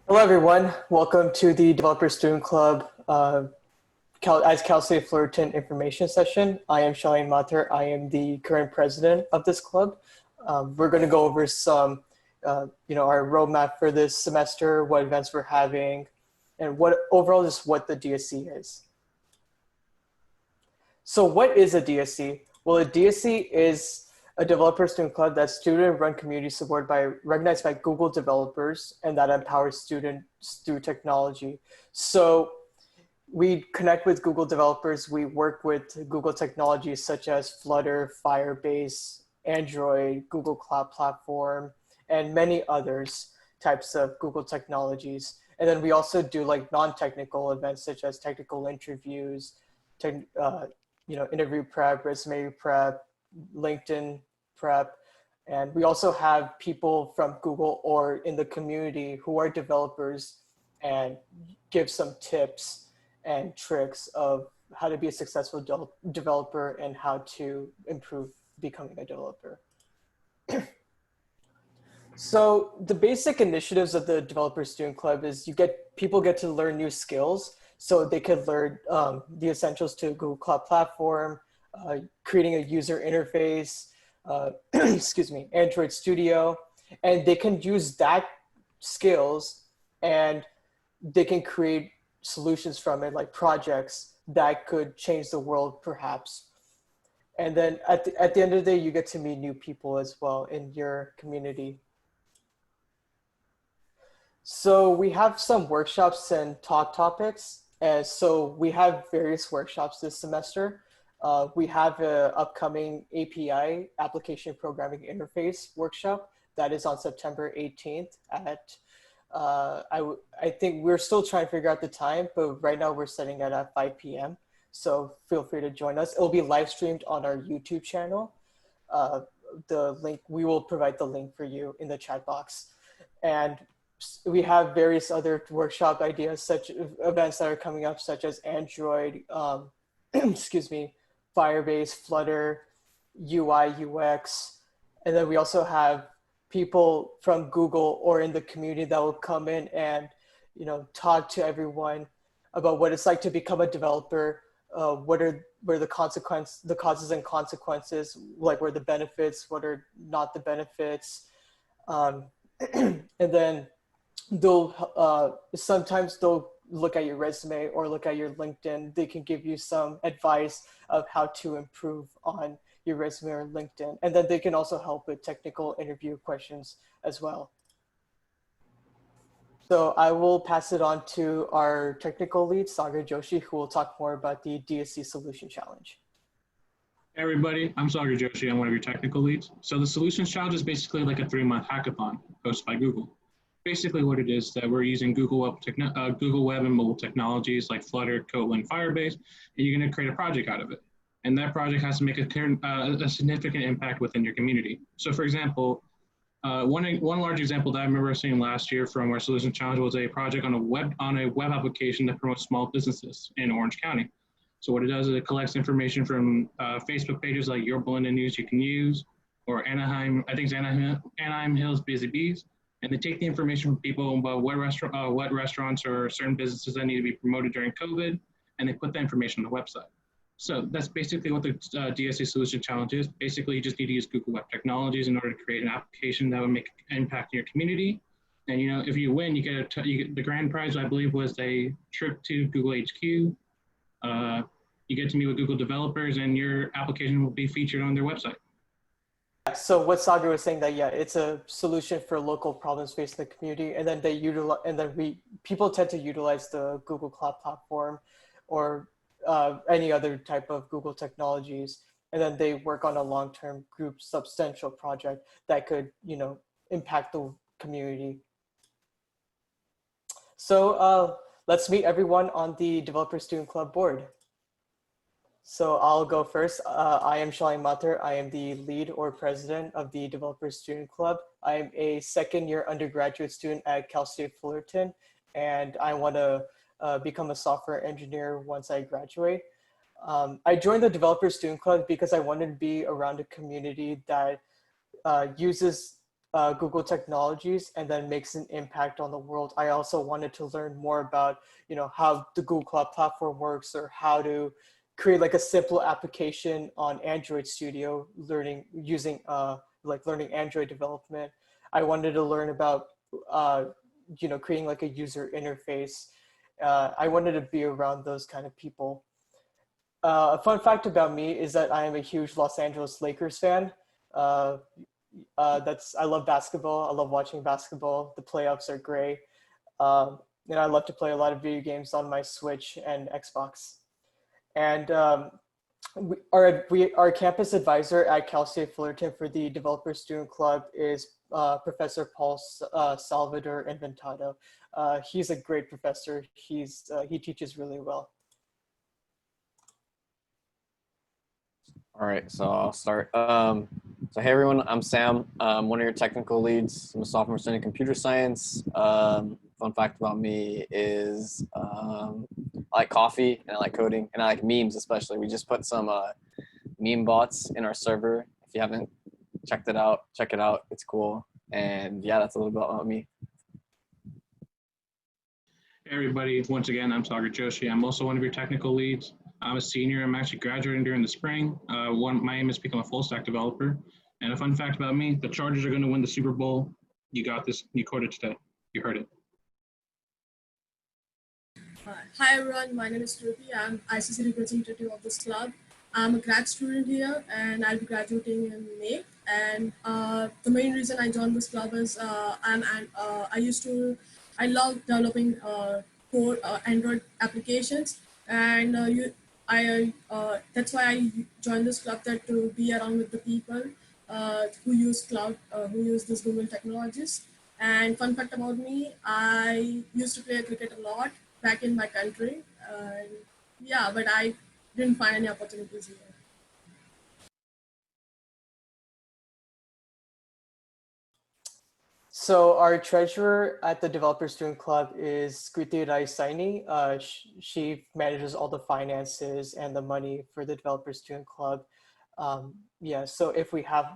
Hello, everyone. Welcome to the Developer Student Club as Cal State Fullerton information session. I am Shalane Mathur. I am the current president of this club. We're going to go over some, our roadmap for this semester, what events we're having, and what overall just what the DSC is. So what is a DSC? Well, a DSC is a developer student club that's student-run community supported by recognized by Google developers and that empowers students through technology. So we connect with Google developers. We work with Google technologies such as Flutter, Firebase, Android, Google Cloud Platform, and many others types of Google technologies. And then we also do like non-technical events such as technical interviews, interview prep, resume prep, LinkedIn prep. And we also have people from Google or in the community who are developers and give some tips and tricks of how to be a successful developer and how to improve becoming a developer. So the basic initiatives of the Developer Student Club is people get to learn new skills. So they could learn the essentials to Google Cloud Platform, creating a user interface, Android Studio, and they can use that skills and they can create solutions from it, like projects that could change the world perhaps. And then at the end of the day, you get to meet new people as well in your community. So we have some workshops and talk topics. And so we have various workshops this semester. We have an upcoming API, Application Programming Interface workshop that is on September 18th at, I think we're still trying to figure out the time, but right now we're setting it at 5 p.m. So feel free to join us. It'll be live streamed on our YouTube channel. The link, we will provide the link for you in the chat box. And we have various other workshop ideas, such events that are coming up, such as Android, Firebase, Flutter, UI, UX. And then we also have people from Google or in the community that will come in and, talk to everyone about what it's like to become a developer, what are the causes and consequences, like what are the benefits, what are not the benefits. And then sometimes they'll look at your resume or look at your LinkedIn. They can give you some advice of how to improve on your resume or LinkedIn. And then they can also help with technical interview questions as well. So I will pass it on to our technical lead, Sagar Joshi, who will talk more about the DSC Solution Challenge. Hey everybody, I'm Sagar Joshi. I'm one of your technical leads. So the Solutions Challenge is basically like a 3-month hackathon hosted by Google. Basically what it is that we're using Google Web and mobile technologies like Flutter, Kotlin, Firebase, and you're going to create a project out of it. And that project has to make a significant impact within your community. So for example, one large example that I remember seeing last year from our Solution Challenge was a project on a web application that promotes small businesses in Orange County. So what it does is it collects information from Facebook pages like Your Belinda News You Can Use, or Anaheim Hills Busy Bees. And they take the information from people about what restaurants or certain businesses that need to be promoted during COVID, and they put that information on the website. So that's basically what the DSC Solution Challenge is. Basically, you just need to use Google Web Technologies in order to create an application that would make an impact in your community. And if you win, you get the grand prize, I believe, was a trip to Google HQ. You get to meet with Google developers, and your application will be featured on their website. So what Sagar was saying that, yeah, it's a solution for local problems facing the community. And then people tend to utilize the Google Cloud Platform or any other type of Google technologies. And then they work on a long-term group substantial project that could, impact the community. So let's meet everyone on the Developer Student Club board. So I'll go first. I am Shalane Mathur. I am the lead or president of the Developer Student Club. I am a second-year undergraduate student at Cal State Fullerton, and I want to become a software engineer once I graduate. I joined the Developer Student Club because I wanted to be around a community that uses Google technologies and then makes an impact on the world. I also wanted to learn more about, how the Google Cloud Platform works, or how to create like a simple application on Android Studio, learning Android development. I wanted to learn about, creating like a user interface. I wanted to be around those kind of people. A fun fact about me is that I am a huge Los Angeles Lakers fan. Uh, I love basketball. I love watching basketball. The playoffs are great. And I love to play a lot of video games on my Switch and Xbox. And our campus advisor at Cal State Fullerton for the Developer Student Club is Professor Paul Salvador Inventado. He's a great professor. He teaches really well. All right, so I'll start. So hey everyone, I'm Sam. I'm one of your technical leads. I'm a sophomore studying computer science. Fun fact about me is I like coffee and I like coding and I like memes especially. We just put some meme bots in our server. If you haven't checked it out, check it out. It's cool. And yeah, that's a little bit about me. Hey everybody, once again, I'm Sagar Joshi. I'm also one of your technical leads. I'm a senior. I'm actually graduating during the spring. My aim is to become a full stack developer. And a fun fact about me, the Chargers are going to win the Super Bowl. You got this. You quoted today. You heard it. Hi everyone, my name is Ruby. I'm ICC representative of this club. I'm a grad student here and I'll be graduating in May. And the main reason I joined this club is I love developing core Android applications, and that's why I joined this club, to be around with the people who use this Google technologies. And fun fact about me, I used to play cricket a lot back in my country. Yeah, but I didn't find any opportunities here. So our treasurer at the Developer Student Club is Skriti Raisaini. She manages all the finances and the money for the Developer Student Club. Yeah, so if we have,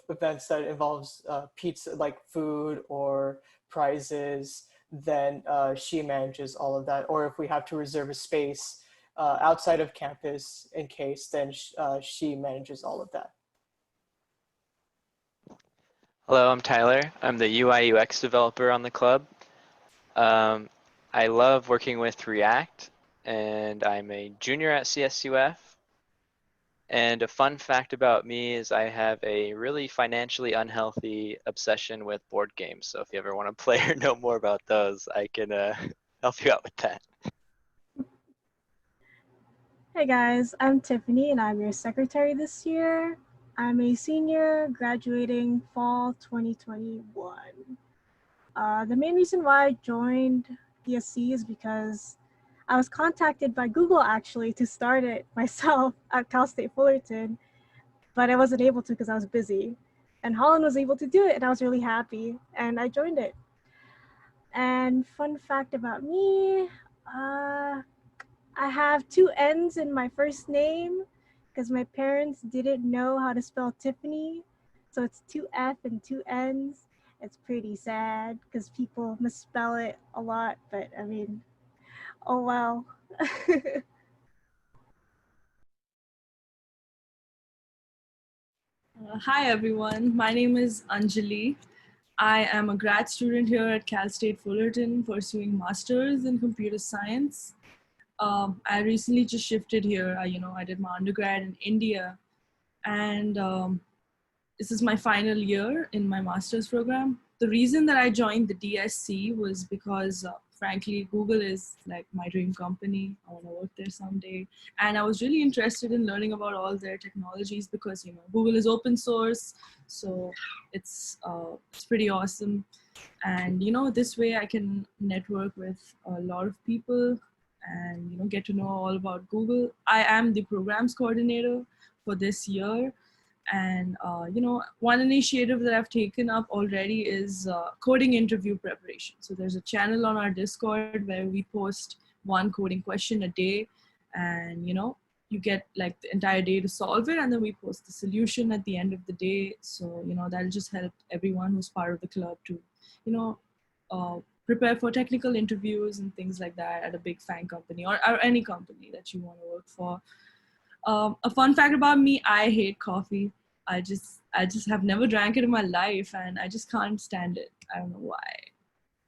events that involves pizza, like food or prizes, then she manages all of that. Or if we have to reserve a space outside of campus in case, then she manages all of that. Hello, I'm Tyler. I'm the UI UX developer on the club. I love working with React, and I'm a junior at CSUF. And a fun fact about me is I have a really financially unhealthy obsession with board games. So if you ever want to play or know more about those, I can help you out with that. Hey guys, I'm Tiffany and I'm your secretary this year. I'm a senior graduating fall 2021. The main reason why I joined DSC is because I was contacted by Google actually to start it myself at Cal State Fullerton, but I wasn't able to because I was busy. And Holland was able to do it and I was really happy and I joined it. And fun fact about me, I have 2 N's in my first name because my parents didn't know how to spell Tiffany. So it's 2 F and 2 N's. It's pretty sad because people misspell it a lot, but I mean, oh well. Hi everyone, my name is Anjali. I am a grad student here at Cal State Fullerton pursuing masters in computer science. I recently just shifted here. I did my undergrad in India, and this is my final year in my master's program. The reason that I joined the DSC was because, frankly, Google is like my dream company. I want to work there someday. And I was really interested in learning about all their technologies because, Google is open source. So it's pretty awesome. And, this way I can network with a lot of people and, get to know all about Google. I am the programs coordinator for this year. And, one initiative that I've taken up already is coding interview preparation. So there's a channel on our Discord where we post one coding question a day. And, you get like the entire day to solve it, and then we post the solution at the end of the day. So, that'll just help everyone who's part of the club to, prepare for technical interviews and things like that at a big FANG company or any company that you want to work for. A fun fact about me, I hate coffee. I just have never drank it in my life, and I just can't stand it. I don't know why.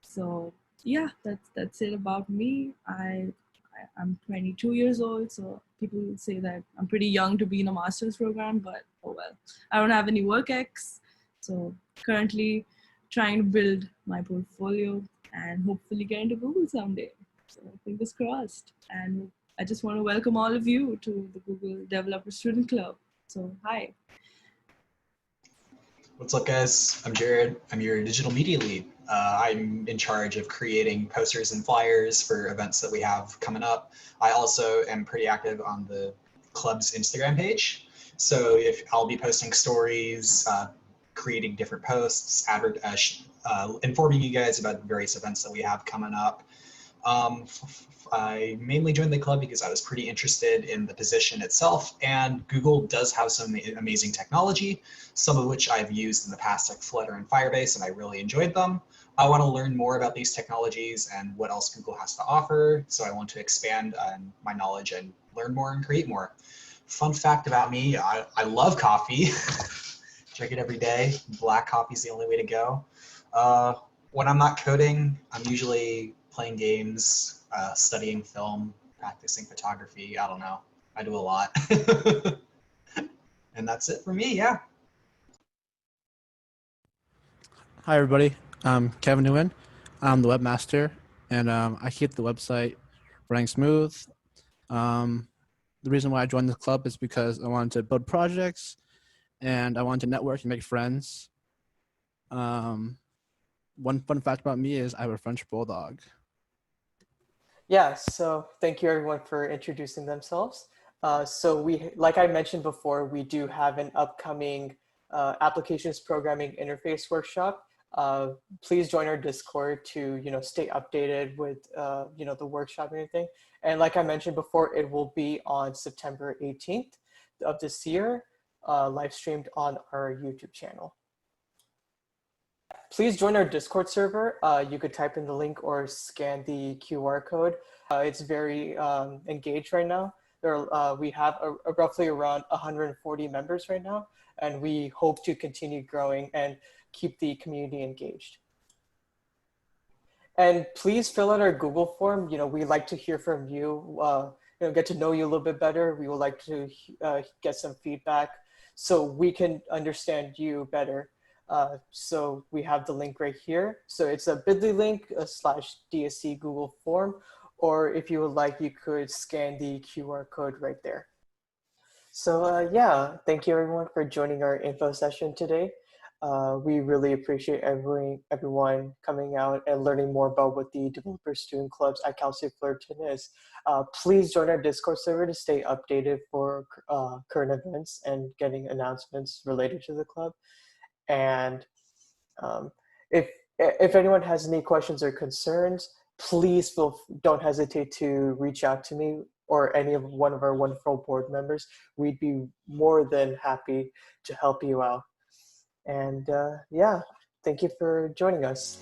So yeah, that's it about me. I'm 22 years old, so people will say that I'm pretty young to be in a master's program, but oh well. I don't have any work ex, so currently trying to build my portfolio and hopefully get into Google someday. So fingers crossed. And I just want to welcome all of you to the Google Developer Student Club. So hi. What's up, guys? I'm Jared. I'm your digital media lead. I'm in charge of creating posters and flyers for events that we have coming up. I also am pretty active on the club's Instagram page. So if I'll be posting stories, creating different posts, informing you guys about the various events that we have coming up. I mainly joined the club because I was pretty interested in the position itself, and Google does have some amazing technology, some of which I've used in the past, like Flutter and Firebase, and I really enjoyed them. I want to learn more about these technologies and what else Google has to offer, so I want to expand on my knowledge and learn more and create more. Fun fact about me, I love coffee. Drink it every day. Black coffee is the only way to go. When I'm not coding, I'm usually playing games, studying film, practicing photography. I don't know. I do a lot. And that's it for me, yeah. Hi, everybody. I'm Kevin Nguyen. I'm the webmaster, and I keep the website running smooth. The reason why I joined the club is because I wanted to build projects, and I wanted to network and make friends. One fun fact about me is I have a French bulldog. Yeah, so thank you everyone for introducing themselves. So like I mentioned before, we do have an upcoming applications programming interface workshop. Please join our Discord to stay updated with the workshop and everything. And like I mentioned before, it will be on September 18th of this year, live streamed on our YouTube channel. Please join our Discord server. You could type in the link or scan the QR code. It's very engaged right now. We have roughly around 140 members right now, and we hope to continue growing and keep the community engaged. And please fill out our Google form. We like to hear from you, get to know you a little bit better. We would like to get some feedback so we can understand you better. So we have the link right here. So it's a bit.ly link /DSC Google form, or if you would like, you could scan the QR code right there. So yeah, thank you everyone for joining our info session today. We really appreciate everyone coming out and learning more about what the Developer Student Clubs at Cal State Fullerton is. Please join our Discord server to stay updated for current events and getting announcements related to the club. And if anyone has any questions or concerns, please don't hesitate to reach out to me or any of one of our wonderful board members. We'd be more than happy to help you out. And yeah, thank you for joining us.